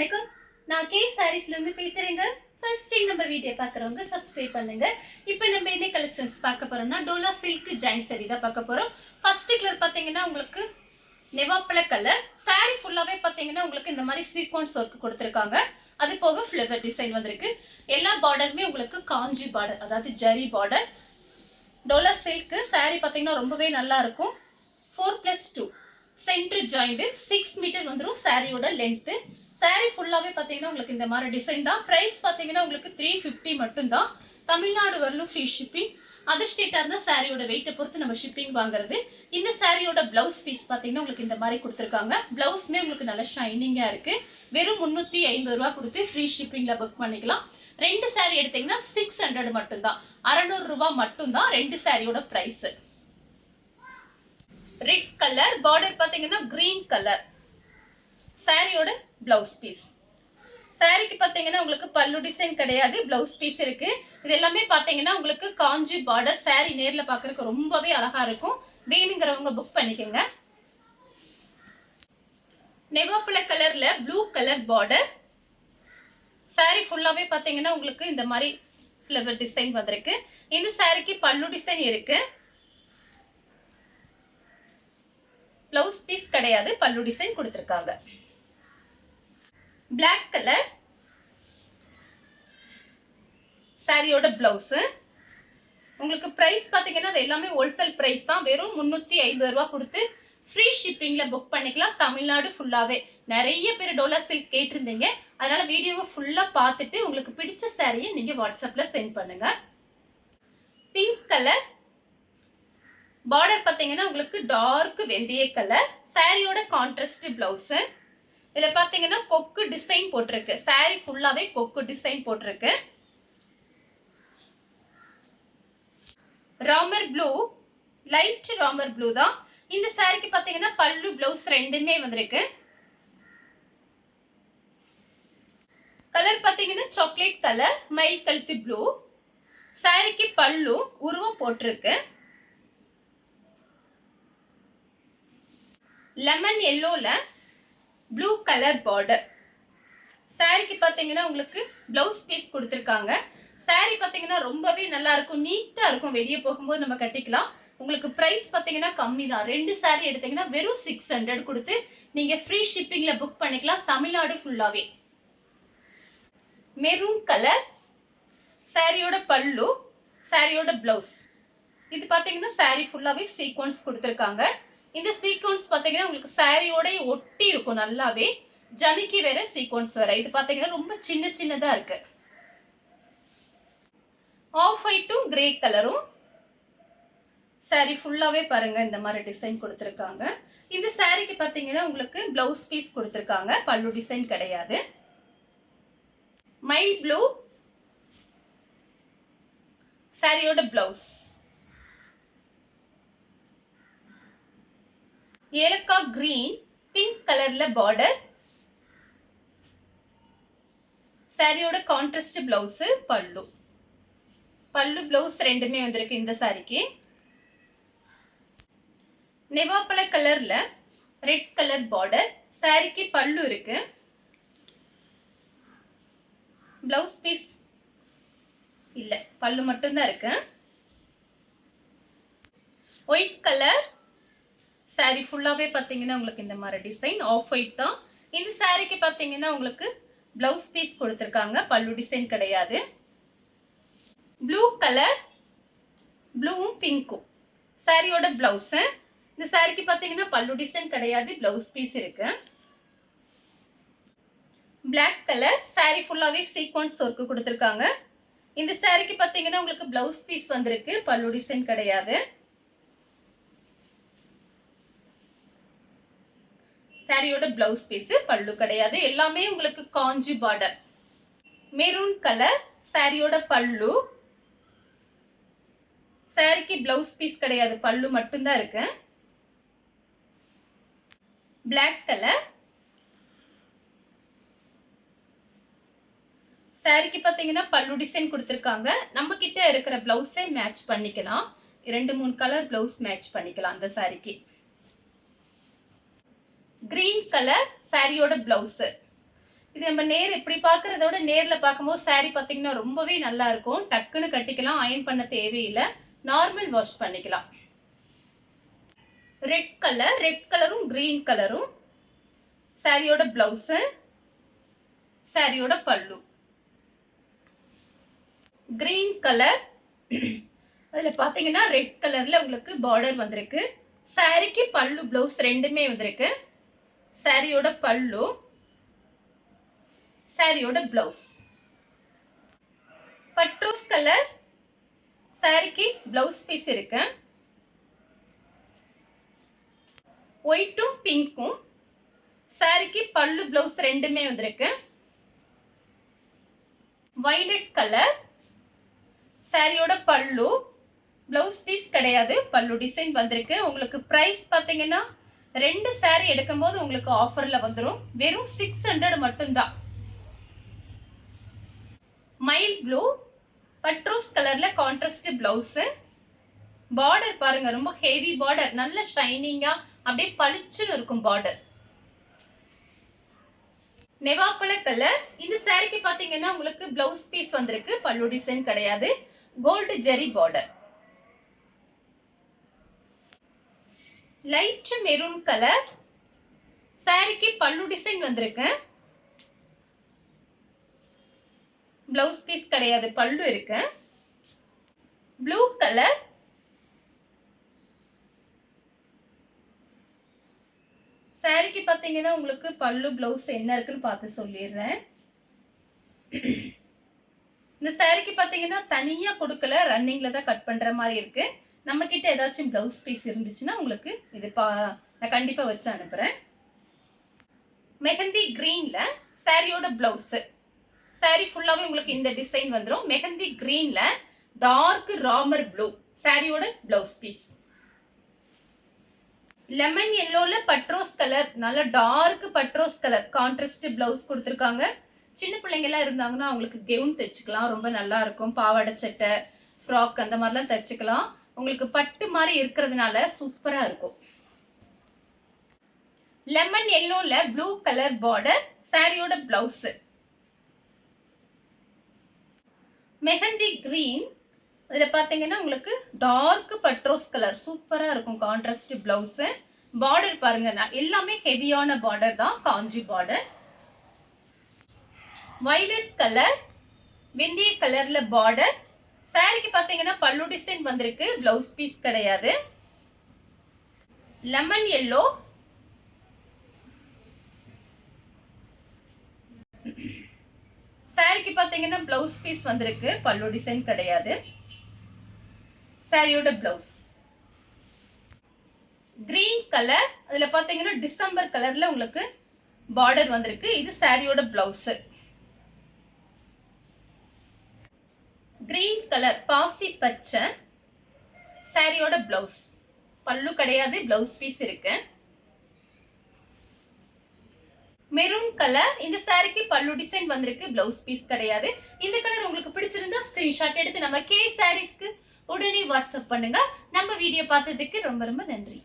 வணக்கம். நான் கே சாரீஸ்ல இருந்து பேசுறேங்க. ஃபர்ஸ்ட் டைம் நம்ம வீடியோ பார்க்குறவங்க சப்ஸ்கிரைப் பண்ணுங்க. இப்போ நம்ம என்ன கலெக்ஷன்ஸ் பார்க்க போறோம்னா டோலா சில்க் ஜாயின் சாரி தான் பார்க்க போறோம். ஃபர்ஸ்ட் கலர் பார்த்தீங்கன்னா உங்களுக்கு நெவாப்பழ கலர். சாரி ஃபுல்லாவே பார்த்தீங்கன்னா உங்களுக்கு இந்த மாதிரி சீக்வன்ஸ் ஒர்க் கொடுத்துருக்காங்க. அது போக ஃப்ளவர் டிசைன் வந்திருக்கு. எல்லா பார்டருமே உங்களுக்கு காஞ்சி பார்டர், அதாவது zari border. Dola silk sorry பார்த்தீங்கன்னா ரொம்பவே நல்லா இருக்கும். 4+2 சென்டர் ஜாயிண்ட் 6 மீட்டர் வந்துடும் சாரியோட லென்த்து. சாரி ஃபுல்லாவே பார்த்தீங்கன்னா உங்களுக்கு இந்த மாதிரி டிசைன் தான். ப்ரைஸ் பார்த்தீங்கன்னா உங்களுக்கு 350 மட்டும்தான். தமிழ்நாடு வரலும் ஃப்ரீ ஷிப்பிங். அதர் ஸ்டேட்டாக இருந்தால் சாரியோட வெயிட்டை பொறுத்து நம்ம ஷிப்பிங் வாங்குறது. இந்த சாரியோட பிளவுஸ் பீஸ் பார்த்தீங்கன்னா உங்களுக்கு இந்த மாதிரி கொடுத்துருக்காங்க. பிளவுஸ்மே உங்களுக்கு நல்ல ஷைனிங்காக இருக்கு. வெறும் 350 ரூபா கொடுத்து ஃப்ரீ ஷிப்பிங்ல புக் பண்ணிக்கலாம். 2 சாரி எடுத்தீங்கன்னா 600 மட்டும்தான். 600 ரூபா மட்டும்தான் 2 சாரியோட பிரைஸ். ரெட் கலர் பார்டர் பார்த்தீங்கன்னா கிரீன் கலர். சாரியோட பிளவுஸ் பீஸ். சாரிக்கு பார்த்தீங்கன்னா உங்களுக்கு பல்லு டிசைன் கிடையாது, பிளவுஸ் பீஸ் இருக்கு. இது எல்லாமே பார்த்தீங்கன்னா உங்களுக்கு காஞ்சி பார்டர். சாரி நேரில் பார்க்கறதுக்கு ரொம்பவே அழகா இருக்கும். வேணுங்கிறவங்க புக் பண்ணிக்கோங்க. நெவாப்பழ கலர்ல ப்ளூ கலர் பார்டர். சாரி ஃபுல்லாவே பார்த்தீங்கன்னா உங்களுக்கு இந்த மாதிரி ஃப்ளவர் டிசைன் வந்திருக்கு. இந்த சாரிக்கு பல்லு டிசைன் இருக்கு. பிளவுஸ் பீஸ் கிடையாது, பல்லு டிசைன் கொடுத்துருக்காங்க. பிளாக் கலர் சாரியோட பிளவுஸ். உங்களுக்கு பிரைஸ் பார்த்தீங்கன்னா அது எல்லாமே ஹோல்சேல் பிரைஸ் தான். வெறும் 350 ரூபா கொடுத்து ஃப்ரீ ஷிப்பிங்ல புக் பண்ணிக்கலாம். தமிழ்நாடு ஃபுல்லாவே நிறைய பேர் டோலா சில்க் கேட்டிருந்தீங்க. அதனால வீடியோவை ஃபுல்லா பார்த்துட்டு உங்களுக்கு பிடிச்ச சாரியை நீங்க வாட்ஸ்அப்ல சென்ட் பண்ணுங்க. பிங்க் கலர் பார்டர் பார்த்தீங்கன்னா உங்களுக்கு டார்க் வெந்தய கலர். சாரியோட கான்ட்ராஸ்ட் பிளவுஸ். இதில் பார்த்தீங்கன்னா கொக்கு டிசைன் போட்டிருக்கு. சாரி ஃபுல்லாவே கொக்கு டிசைன் போட்டிருக்கு. Ramar blue, light Ramar blue தான். இந்த சாரிக்கு பார்த்தீங்கன்னா பல்லு பிளவுஸ் ரெண்டுமே வந்திருக்கு. கலர் பார்த்தீங்கன்னா சாக்லேட் கலர், மயில் கழுத்து ப்ளூ. சாரிக்கு பல்லு உருவம் போட்டிருக்கு. லெமன் எல்லோல ப்ளூ கலர் பார்டர். சாரிக்கு பார்த்தீங்கன்னா உங்களுக்கு பிளவுஸ் பீஸ் கொடுத்துருக்காங்க. சாரி பார்த்தீங்கன்னா ரொம்பவே நல்லா இருக்கும், நீட்டா இருக்கும். வெளியே போகும்போது நம்ம கட்டிக்கலாம். உங்களுக்கு பிரைஸ் பார்த்தீங்கன்னா கம்மி தான். 2 சாரி எடுத்தீங்கன்னா வெறும் 600 கொடுத்து நீங்க ஃப்ரீ ஷிப்பிங்ல புக் பண்ணிக்கலாம். தமிழ்நாடு ஃபுல்லாவே. மெரூன் கலர் சாரியோட பல்லு, சாரியோட பிளவுஸ். இது பார்த்தீங்கன்னா சாரி ஃபுல்லாவே சீக்வன்ஸ் கொடுத்துருக்காங்க. இந்த சீக்வன்ஸ் பார்த்தீங்கன்னா உங்களுக்கு சாரியோட ஒட்டி இருக்கும் நல்லாவே. ஜமிக்கி வேற சீக்வன்ஸ் வேற. இது பார்த்தீங்கன்னா ரொம்ப சின்ன சின்னதா இருக்கு. ஆஃப் ஒயிட்டும் கிரே கலரும். சாரி ஃபுல்லாவே பாருங்க இந்த மாதிரி டிசைன் கொடுத்துருக்காங்க. இந்த சாரிக்கு பார்த்தீங்கன்னா உங்களுக்கு பிளவுஸ் பீஸ் கொடுத்துருக்காங்க, பல்லு டிசைன் கிடையாது. மைல் ப்ளூ சாரியோட பிளவுஸ். ஏலக்காய் கிரீன் பிங்க் கலர்ல பார்டர். சாரியோட கான்ட்ராஸ்ட் பிளவுஸ், பல்லு. பல்லு பிளவுஸ் ரெண்டுமே வந்திருக்கு இந்த சாரிக்கு. நெவாப்பழ கலர்ல ரெட் கலர் பார்டர். சாரிக்கு பல்லு இருக்கு. பிளவுஸ் பீஸ் இல்ல, பல்லு மட்டும்தான் இருக்கு. ஒயிட் கலர் சாரி ஃபுல்லாவே பார்த்தீங்கன்னா உங்களுக்கு இந்த மாதிரி டிசைன் ஆஃப் ஒயிட் தான். இந்த சாரிக்கு பார்த்தீங்கன்னா உங்களுக்கு பிளவுஸ் பீஸ் கொடுத்துருக்காங்க, பல்லு டிசைன் கிடையாது. ப்ளூ கலர், ப்ளூவும் பிங்க்கும் சாரியோட பிளவுஸ். இந்த சாரிக்கு பார்த்தீங்கன்னா பல்லு டிசைன் கிடையாது, பிளவுஸ் பீஸ் இருக்கு. பிளாக் கலர் சாரி ஃபுல்லாவே சீக்வன்ஸ் ஒர்க் கொடுத்துருக்காங்க. இந்த சாரிக்கு பார்த்தீங்கன்னா உங்களுக்கு பிளவுஸ் பீஸ் வந்திருக்கு, பல்லு டிசைன் கிடையாது. சாரியோட பிளவுஸ் பீஸ், பல்லு கிடையாது. எல்லாமே உங்களுக்கு காஞ்சி பார்டர். மெரூன் கலர் சாரியோட பல்லு. சாரிக்கு பிளவுஸ் பீஸ் கிடையாது, பல்லு மட்டும்தான் இருக்கு. பிளாக் கலர் சாரிக்கு பார்த்தீங்கன்னா பல்லு டிசைன் கொடுத்துருக்காங்க. நம்ம கிட்ட இருக்கிற பிளவுஸே மேட்ச் பண்ணிக்கலாம். 2-3 கலர் பிளவுஸ் மேட்ச் பண்ணிக்கலாம் அந்த சாரிக்கு. கிரீன் கலர் சாரியோட பிளவுஸ். இது நம்ம இப்படி பார்க்கறத விட நேர்ல பார்க்கும்போது saree பார்த்தீங்கன்னா ரொம்பவே நல்லா இருக்கும். டக்குன்னு கட்டிக்கலாம், அயன் பண்ண தேவையில்லை, நார்மல் வாஷ் பண்ணிக்கலாம். ரெட் கலரும் கிரீன் கலரும் சாரியோட பிளவுஸ், சாரியோட பல்லு. கிரீன் கலர், அதுல பாத்தீங்கன்னா ரெட் கலர்ல உங்களுக்கு பார்டர் வந்திருக்கு. சாரிக்கு பல்லு பிளவுஸ் ரெண்டுமே வந்திருக்கு. சாரியோட பல்லு, சாரியோட பிளவுஸ். பட்ரோஸ் கலர் சாரிக்கு பிளவுஸ் பீஸ் இருக்கு. ஒயிட்டும் பிங்க்கும் சாரிக்கு பல்லு பிளவுஸ் ரெண்டுமே வந்திருக்கு. வயலட் கலர் சாரியோட பல்லு, பிளவுஸ் பீஸ் கிடையாது, பல்லு டிசைன் வந்திருக்கு. உங்களுக்கு பிரைஸ் பார்த்தீங்கன்னா 2 சாரி எடுக்கும்போது உங்களுக்கு ஆஃபர்ல வந்துடும். வெறும் 600 மட்டும்தான். மைல் ப்ளூ பட்ரோஸ் கலர்ல கான்ட்ராஸ்ட் பிளவுஸ். பார்டர் பாருங்க, ரொம்ப ஹெவி பார்டர், நல்ல ஷைனிங்கா அப்படியே பளிச்சுன்னு இருக்கும் பார்டர். நெவாப்பழ கலர், இந்த சாரிக்கு பாத்தீங்கன்னா உங்களுக்கு பிளவுஸ் பீஸ் வந்திருக்கு, பல்லு டிசைன் கிடையாது. கோல்டு ஜெரி பார்டர். லைட் மெரூன் கலர் சாரிக்கு பல்லு டிசைன் வந்திருக்கு, பிளவுஸ் பீஸ் கிடையாது, பல்லு இருக்கு. ப்ளூ கலர் சாரிக்கு பாத்தீங்கன்னா உங்களுக்கு பல்லு பிளவுஸ் என்ன இருக்குன்னு பார்த்து சொல்லிடுறேன். இந்த சாரிக்கு பாத்தீங்கன்னா தனியா கொடுக்கல, ரன்னிங்ல தான் கட் பண்ற மாதிரி இருக்கு. நம்ம கிட்ட ஏதாச்சும் பிளவுஸ் பீஸ் இருந்துச்சுன்னா உங்களுக்கு இது நான் கண்டிப்பா வச்சு அனுப்புறேன். மெஹந்தி கிரீன்ல சாரியோட பிளவுஸ், சாரி ஃபுல்லாவே உங்களுக்கு இந்த டிசைன் வந்துடும். மெஹந்தி கிரீன்ல டார்க் ராமர் ப்ளூ சாரியோட பிளவுஸ் பீஸ். லெமன் எல்லோல பட்ரோஸ் கலர், நல்ல டார்க் பட்ரோஸ் கலர் கான்ட்ராஸ்ட் பிளவுஸ் கொடுத்துருக்காங்க. சின்ன பிள்ளைங்க எல்லாம் இருந்தாங்கன்னா அவங்களுக்கு கெவுன் தைச்சுக்கலாம், ரொம்ப நல்லா இருக்கும். பாவாடை சட்டை, ஃப்ராக் அந்த மாதிரிலாம் தைச்சுக்கலாம். உங்களுக்கு பட்டு மாதிரி இருக்கிறதுனால சூப்பரா இருக்கும். லெமன் எல்லோல ப்ளூ கலர் பார்டர் சாரியோட பிளவுஸ். மெஹந்தி கிரீன், இதுல பாத்தீங்கன்னா உங்களுக்கு டார்க் பட்ரோஸ் கலர் சூப்பரா இருக்கும், கான்ட்ராஸ்ட் பிளவுஸ். பார்டர் பாருங்க, எல்லாமே ஹெவியான பார்டர் தான், காஞ்சி பார்டர். வயலட் கலர் வெந்தய கலர்ல பார்டர். சாரிக்கு பாத்தீங்கன்னா பல்லு டிசைன் வந்திருக்கு, பிளவுஸ் பீஸ் கிடையாது. லெமன் எல்லோ, சாரிக்கு பாத்தீங்கன்னா பிளவுஸ் பீஸ் வந்திருக்கு, பல்லு டிசைன் கிடையாது. சாரியோட பிளவுஸ். கிரீன் கலர், அதுல பாத்தீங்கன்னா டிசம்பர் கலர்ல உங்களுக்கு பார்டர் வந்திருக்கு. இது சாரியோட பிளவுஸ். கிரீன் கலர் பாசி பச்சை சாரியோட பிளவுஸ், பல்லு கிடையாது, பிளவுஸ் பீஸ் இருக்கு. மெரூன் கலர், இந்த சாரிக்கு பல்லு டிசைன் வந்திருக்கு, பிளவுஸ் பீஸ் கிடையாது. இந்த கலர் உங்களுக்கு பிடிச்சிருந்தா ஸ்கிரீன்ஷாட் எடுத்து நம்ம கே சாரீஸ்க்கு உடனே வாட்ஸ்அப் பண்ணுங்க. நம்ம வீடியோ பார்த்ததுக்கு ரொம்ப ரொம்ப நன்றி.